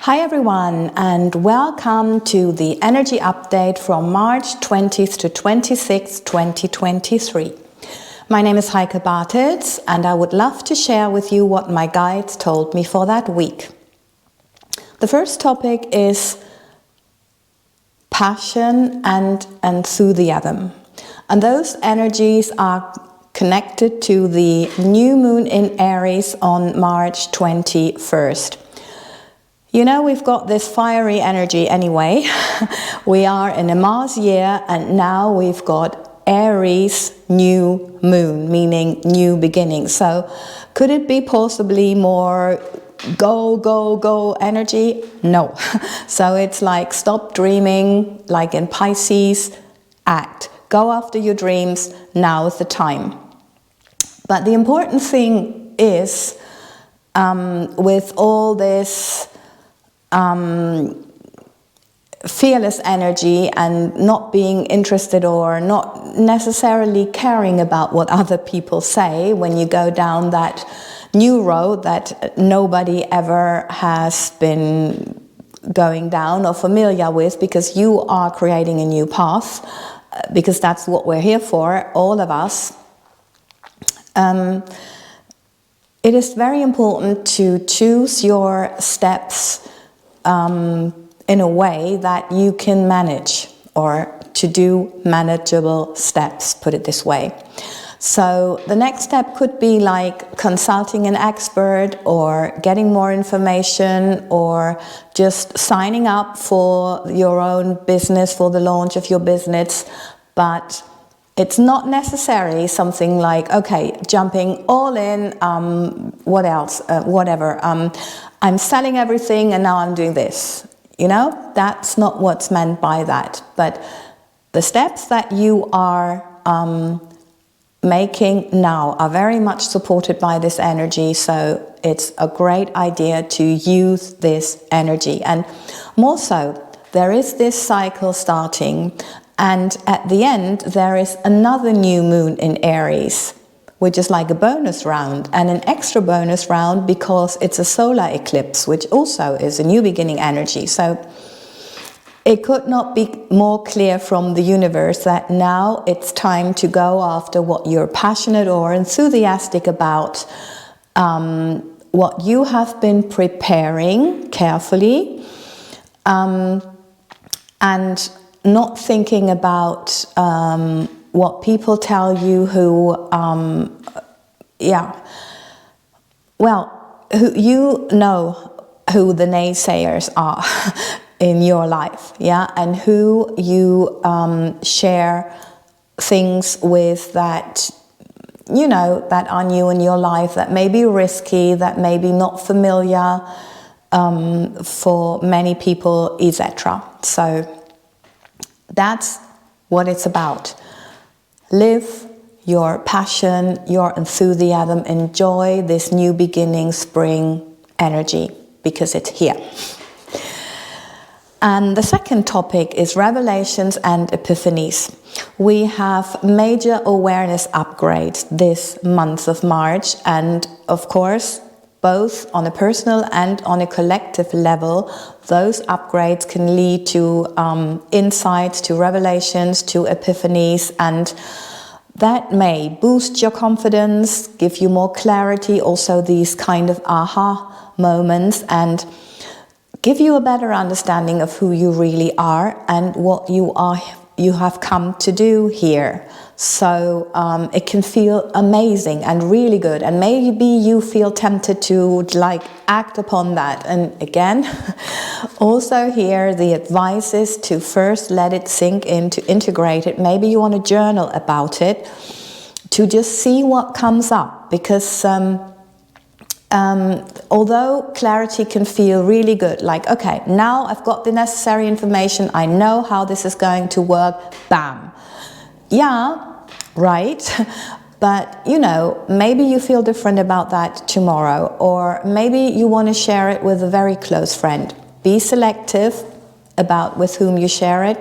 Hi everyone, and welcome to the energy update from March 20th to 26th, 2023. My name is Heike and I would love to share with you what my guides told me for that week. The first topic is passion and enthusiasm. And those energies are connected to the new moon in Aries on March 21st. You know, we've got this fiery energy anyway. We are in a Mars year, and now we've got Aries new moon, meaning new beginning. So could it be possibly more go energy? No. So it's like stop dreaming, like in Pisces, act. Go after your dreams, now is the time. But the important thing is, with all this fearless energy and not being interested or not necessarily caring about what other people say when you go down that new road that nobody ever has been going down or familiar with, because you are creating a new path, because that's what we're here for, all of us. It is very important to choose your steps in a way that you can manage, or to do manageable steps, put it this way. So the next step could be like consulting an expert, or getting more information, or just signing up for your own business, for the launch of your business. But it's not necessarily something like, okay, jumping all in, what else, whatever. I'm selling everything and now I'm doing this. You know, that's not what's meant by that. But the steps that you are making now are very much supported by this energy. So it's a great idea to use this energy. And more so, there is this cycle starting. And at the end, there is another new moon in Aries, which is like a bonus round, and an extra bonus round because it's a solar eclipse, which also is a new beginning energy. So it could not be more clear from the universe that now it's time to go after what you're passionate or enthusiastic about, what you have been preparing carefully, and not thinking about what people tell you who you know who the naysayers are in your life, and who you share things with that, you know, that are new in your life, that may be risky, that may be not familiar for many people, etc. So that's what it's about. Live your passion, your enthusiasm, enjoy this new beginning spring energy, because it's here. And the second topic is revelations and epiphanies. We have major awareness upgrades this month of March, and of course, both on a personal and on a collective level, those upgrades can lead to insights, to revelations, to epiphanies, and that may boost your confidence, give you more clarity, also these kind of aha moments, and give you a better understanding of who you really are and what you have come to do here. So it can feel amazing and really good, and maybe you feel tempted to like act upon that. And again, also here the advice is to first let it sink in, to integrate it. Maybe you want to journal about it, to just see what comes up, because although clarity can feel really good, like, okay, now I've got the necessary information, I know how this is going to work, bam. Yeah, right. But, you know, maybe you feel different about that tomorrow, or maybe you want to share it with a very close friend. Be selective about with whom you share it.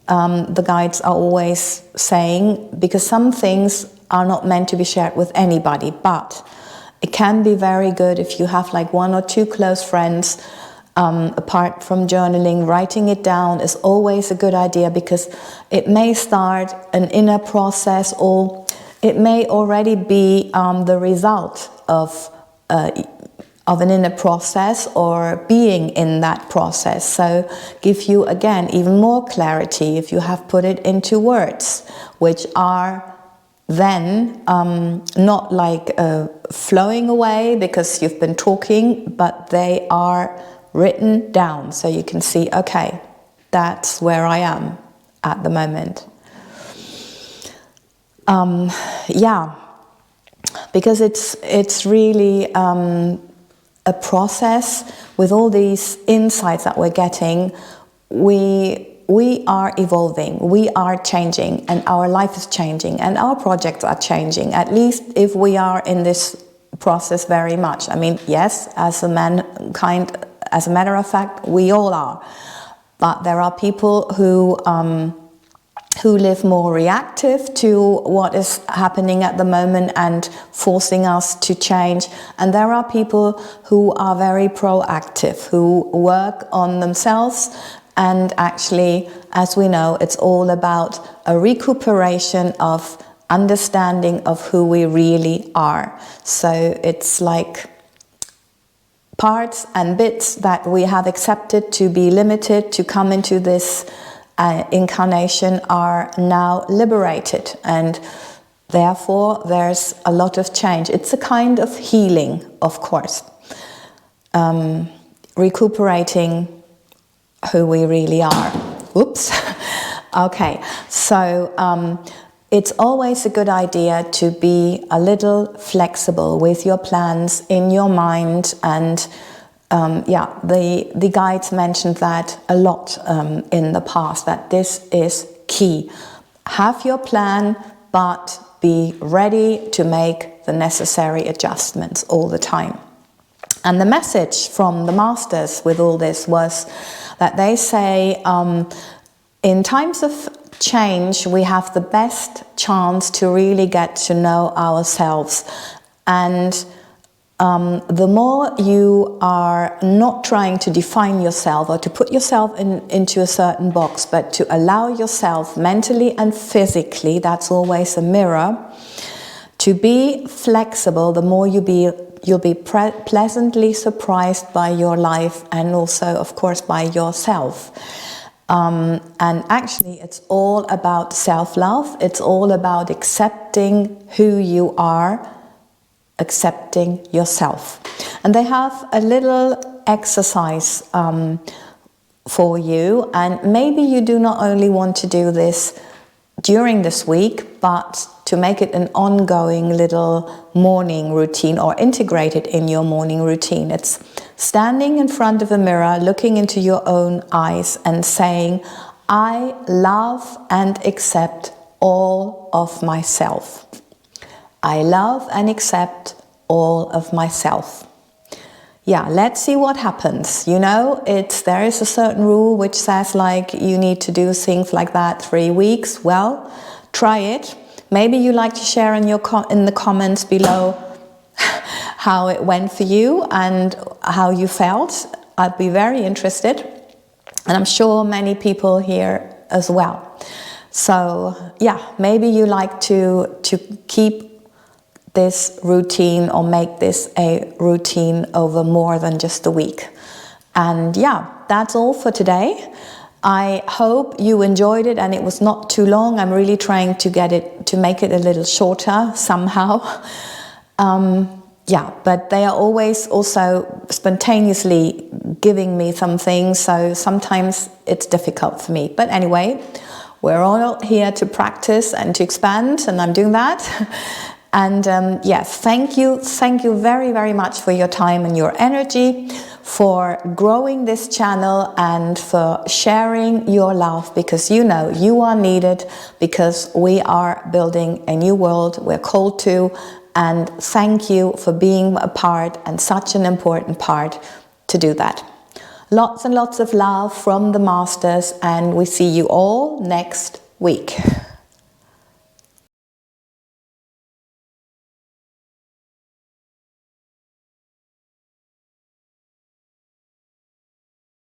The guides are always saying, because some things are not meant to be shared with anybody, but it can be very good if you have like one or two close friends Apart from journaling, writing it down is always a good idea, because it may start an inner process, or it may already be the result of an inner process, or being in that process. So give you, again, even more clarity if you have put it into words, which are then not like flowing away because you've been talking, but they are written down, so you can see, okay, that's where I am at the moment. Yeah, because it's really a process. With all these insights that we're getting, we are evolving, we are changing, and our life is changing, and our projects are changing, at least if we are in this process very much. I mean, yes, as a mankind, as a matter of fact, we all are. But there are people who live more reactive to what is happening at the moment and forcing us to change. And there are people who are very proactive, who work on themselves. And actually, as we know, it's all about a recuperation of understanding of who we really are. So it's like parts and bits that we have accepted to be limited to come into this incarnation are now liberated, and therefore there's a lot of change. It's a kind of healing, of course, recuperating who we really are. Oops. Okay, so it's always a good idea to be a little flexible with your plans in your mind, and yeah, the guides mentioned that a lot in the past, that this is key. Have your plan, but be ready to make the necessary adjustments all the time. And the message from the masters with all this was that they say, in times of change, we have the best chance to really get to know ourselves. And the more you are not trying to define yourself or to put yourself into a certain box, but to allow yourself mentally and physically, that's always a mirror, to be flexible, the more you'll be pleasantly surprised by your life, and also, of course, by yourself. And actually, it's all about self-love. It's all about accepting who you are, accepting yourself. And they have a little exercise for you, and maybe you do not only want to do this during this week, but to make it an ongoing little morning routine, or integrate it in your morning routine. It's standing in front of a mirror, looking into your own eyes and saying, I love and accept all of myself. I love and accept all of myself. Yeah, let's see what happens. You know, there is a certain rule which says like you need to do things like that 3 weeks. Well, try it. Maybe you like to share in the comments below how it went for you and how you felt. I'd be very interested, and I'm sure many people here as well. So yeah, maybe you like to keep this routine, or make this a routine over more than just a week. And yeah, that's all for today. I hope you enjoyed it and it was not too long. I'm really trying to make it a little shorter somehow. Yeah, but they are always also spontaneously giving me some things, so sometimes it's difficult for me. But anyway, we're all here to practice and to expand, and I'm doing that. And yes, thank you very, very much for your time and your energy, for growing this channel and for sharing your love, because you know you are needed, because we are building a new world we're called to. And thank you for being a part, and such an important part, to do that. Lots and lots of love from the masters, and we see you all next week.